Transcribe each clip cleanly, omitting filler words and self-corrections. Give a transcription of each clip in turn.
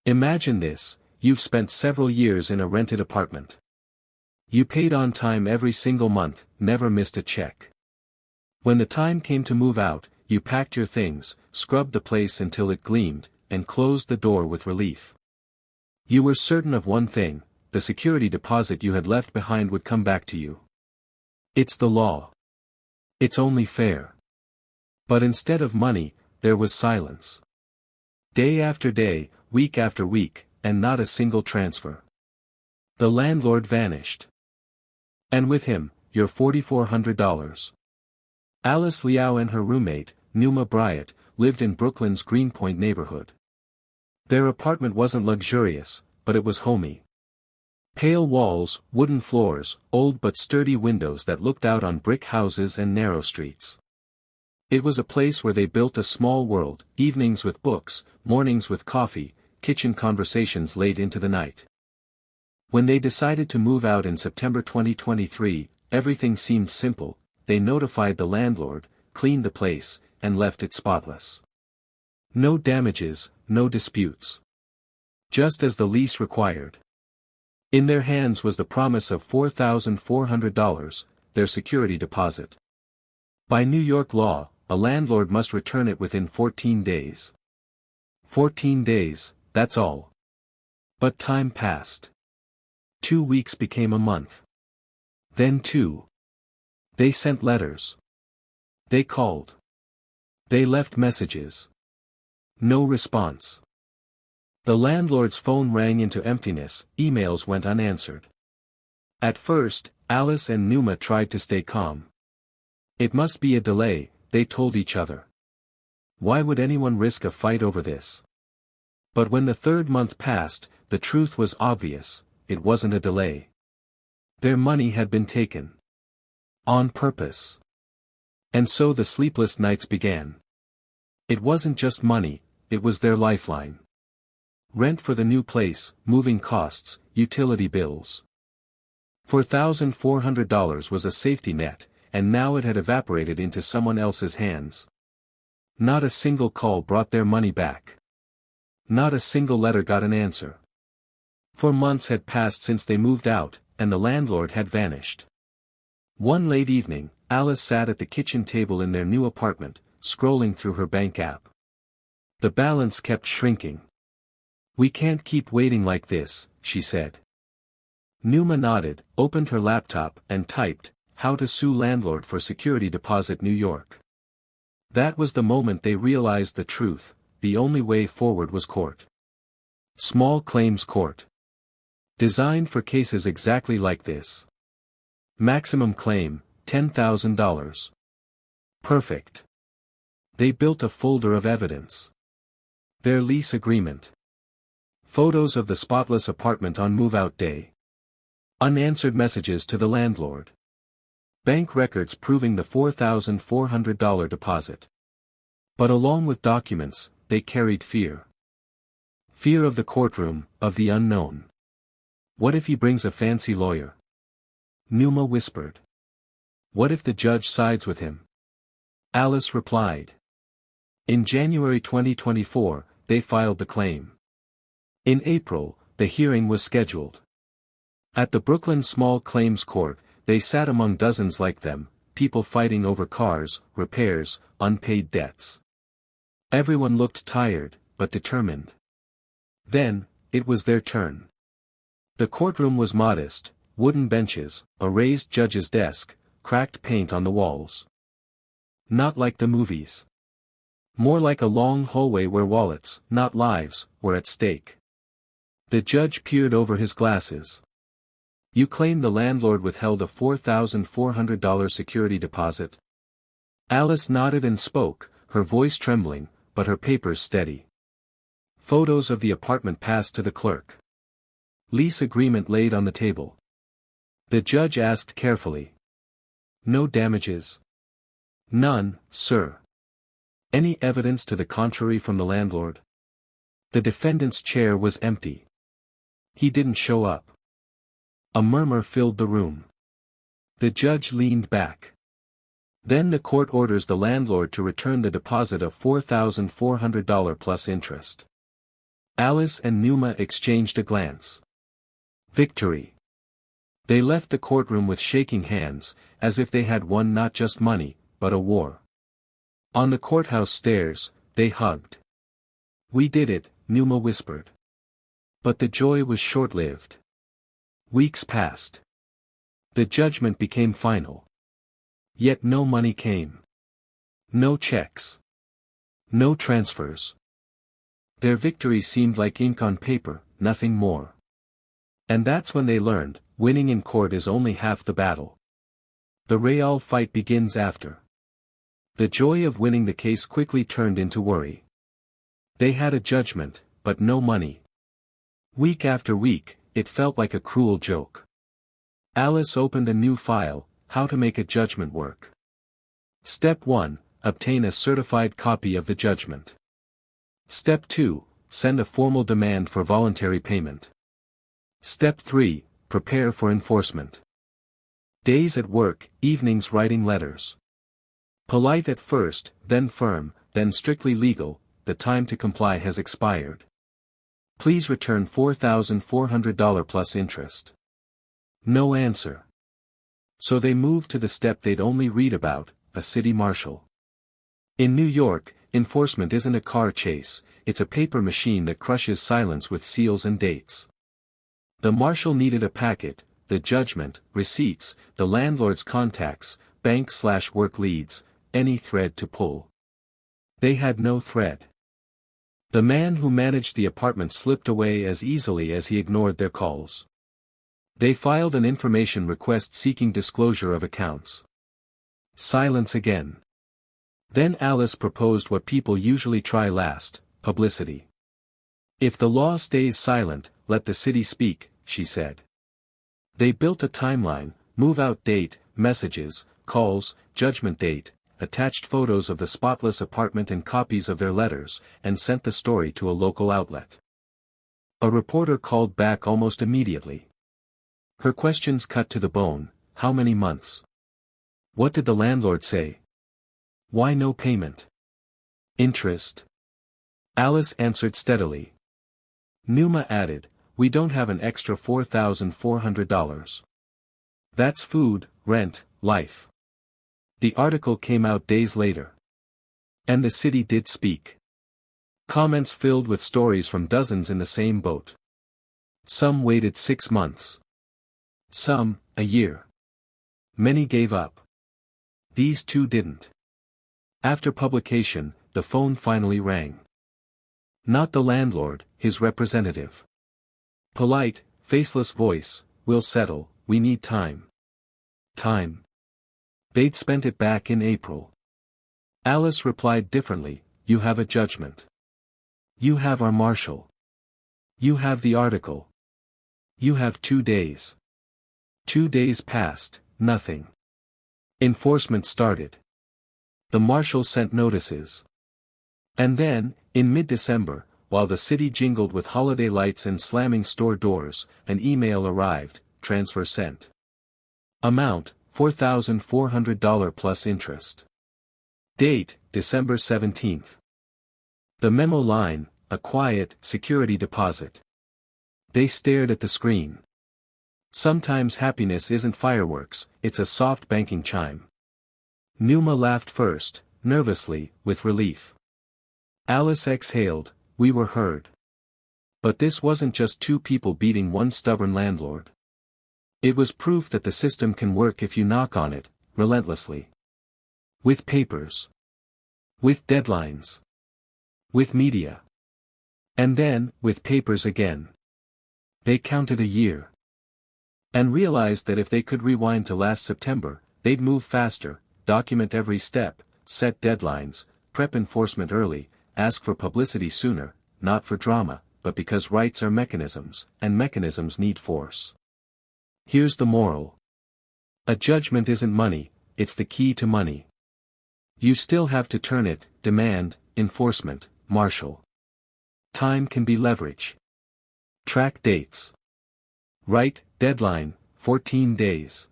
Imagine this, you've spent several years in a rented apartment. You paid on time every single month, never missed a check. When the time came to move out, you packed your things, scrubbed the place until it gleamed, and closed the door with relief. You were certain of one thing: the security deposit you had left behind would come back to you. It's the law. It's only fair. But instead of money, there was silence. Day after day, week after week, and not a single transfer. The landlord vanished. And with him, your $4,400. Alice Liao and her roommate, Numa Bryant, lived in Brooklyn's Greenpoint neighborhood. Their apartment wasn't luxurious, but it was homey. Pale walls, wooden floors, old but sturdy windows that looked out on brick houses and narrow streets. It was a place where they built a small world, evenings with books, mornings with coffee, kitchen conversations late into the night. When they decided to move out in September 2023, everything seemed simple. They notified the landlord, cleaned the place, and left it spotless. No damages, no disputes. Just as the lease required. In their hands was the promise of $4,400, their security deposit. By New York law, a landlord must return it within 14 days. 14 days, that's all. But time passed. 2 weeks became a month. Then 2. They sent letters. They called. They left messages. No response. The landlord's phone rang into emptiness, emails went unanswered. At first, Alice and Numa tried to stay calm. It must be a delay, they told each other. Why would anyone risk a fight over this? But when the third month passed, the truth was obvious: it wasn't a delay. Their money had been taken. On purpose. And so the sleepless nights began. It wasn't just money, it was their lifeline. Rent for the new place, moving costs, utility bills. $4,400 was a safety net, and now it had evaporated into someone else's hands. Not a single call brought their money back. Not a single letter got an answer. 4 months had passed since they moved out, and the landlord had vanished. One late evening, Alice sat at the kitchen table in their new apartment, scrolling through her bank app. The balance kept shrinking. "We can't keep waiting like this," she said. Numa nodded, opened her laptop, and typed, "How to sue landlord for security deposit New York." That was the moment they realized the truth: the only way forward was court. Small claims court. Designed for cases exactly like this. Maximum claim, $10,000. Perfect. They built a folder of evidence. Their lease agreement. Photos of the spotless apartment on move-out day. Unanswered messages to the landlord. Bank records proving the $4,400 deposit. But along with documents, they carried fear. Fear of the courtroom, of the unknown. What if he brings a fancy lawyer? Numa whispered. What if the judge sides with him? Alice replied. In January 2024, they filed the claim. In April, the hearing was scheduled. At the Brooklyn Small Claims Court, they sat among dozens like them, people fighting over cars, repairs, unpaid debts. Everyone looked tired, but determined. Then, it was their turn. The courtroom was modest: wooden benches, a raised judge's desk, cracked paint on the walls. Not like the movies. More like a long hallway where wallets, not lives, were at stake. The judge peered over his glasses. You claim the landlord withheld a $4,400 security deposit? Alice nodded and spoke, her voice trembling, but her papers steady. Photos of the apartment passed to the clerk. Lease agreement laid on the table. The judge asked carefully. No damages? None, sir. Any evidence to the contrary from the landlord? The defendant's chair was empty. He didn't show up. A murmur filled the room. The judge leaned back. Then the court orders the landlord to return the deposit of $4,400 plus interest. Alice and Numa exchanged a glance. Victory. They left the courtroom with shaking hands, as if they had won not just money, but a war. On the courthouse stairs, they hugged. "We did it," Numa whispered. But the joy was short-lived. Weeks passed. The judgment became final. Yet no money came. No checks. No transfers. Their victory seemed like ink on paper, nothing more. And that's when they learned, winning in court is only half the battle. The real fight begins after. The joy of winning the case quickly turned into worry. They had a judgment, but no money. Week after week, it felt like a cruel joke. Alice opened a new file, how to make a judgment work. Step 1, obtain a certified copy of the judgment. Step 2, send a formal demand for voluntary payment. Step 3, prepare for enforcement. Days at work, evenings writing letters. Polite at first, then firm, then strictly legal, the time to comply has expired. Please return $4,400 plus interest. No answer. So they moved to the step they'd only read about, a city marshal. In New York, enforcement isn't a car chase, it's a paper machine that crushes silence with seals and dates. The marshal needed a packet, the judgment, receipts, the landlord's contacts, bank/work leads, any thread to pull. They had no thread. The man who managed the apartment slipped away as easily as he ignored their calls. They filed an information request seeking disclosure of accounts. Silence again. Then Alice proposed what people usually try last, publicity. If the law stays silent, let the city speak, she said. They built a timeline, move-out date, messages, calls, judgment date, attached photos of the spotless apartment and copies of their letters, and sent the story to a local outlet. A reporter called back almost immediately. Her questions cut to the bone: how many months? What did the landlord say? Why no payment? Interest? Alice answered steadily. Numa added, "We don't have an extra $4,400. That's food, rent, life." The article came out days later. And the city did speak. Comments filled with stories from dozens in the same boat. Some waited 6 months. Some, a year. Many gave up. These two didn't. After publication, the phone finally rang. Not the landlord, his representative. Polite, faceless voice, "We'll settle, we need time." Time. They'd spent it back in April. Alice replied differently, "You have a judgment. You have our marshal. You have the article. You have 2 days. 2 days passed, nothing. Enforcement started. The marshal sent notices. And then, in mid-December, while the city jingled with holiday lights and slamming store doors, an email arrived, transfer sent. Amount, $4,400 plus interest. Date, December 17th. The memo line, a quiet, security deposit. They stared at the screen. Sometimes happiness isn't fireworks, it's a soft banking chime. Numa laughed first, nervously, with relief. Alice exhaled, we were heard. But this wasn't just two people beating one stubborn landlord. It was proof that the system can work if you knock on it, relentlessly. With papers. With deadlines. With media. And then, with papers again. They counted a year. And realized that if they could rewind to last September, they'd move faster, document every step, set deadlines, prep enforcement early, ask for publicity sooner, not for drama, but because rights are mechanisms, and mechanisms need force. Here's the moral. A judgment isn't money, it's the key to money. You still have to turn it, demand, enforcement, marshal. Time can be leverage. Track dates. Right, deadline, 14 days.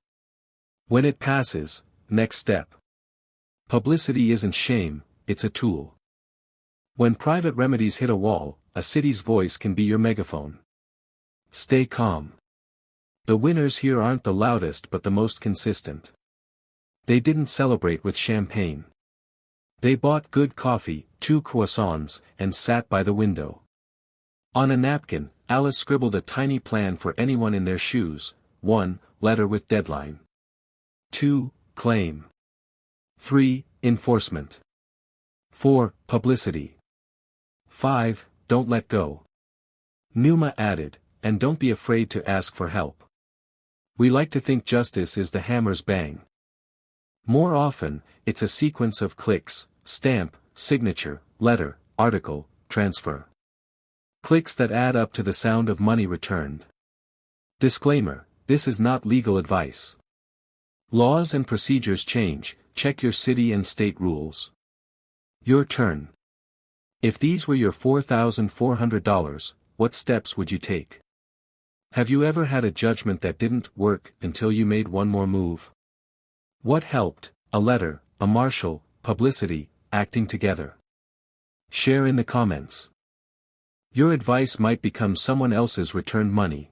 When it passes, next step. Publicity isn't shame, it's a tool. When private remedies hit a wall, a city's voice can be your megaphone. Stay calm. The winners here aren't the loudest but the most consistent. They didn't celebrate with champagne. They bought good coffee, 2 croissants, and sat by the window. On a napkin, Alice scribbled a tiny plan for anyone in their shoes. 1. Letter with deadline. 2. Claim. 3. Enforcement. 4. Publicity. 5. Don't let go. Numa added, and don't be afraid to ask for help. We like to think justice is the hammer's bang. More often, it's a sequence of clicks, stamp, signature, letter, article, transfer. Clicks that add up to the sound of money returned. Disclaimer: this is not legal advice. Laws and procedures change, check your city and state rules. Your turn. If these were your $4,400, what steps would you take? Have you ever had a judgment that didn't work until you made one more move? What helped? A letter, a marshal, publicity, acting together? Share in the comments. Your advice might become someone else's returned money.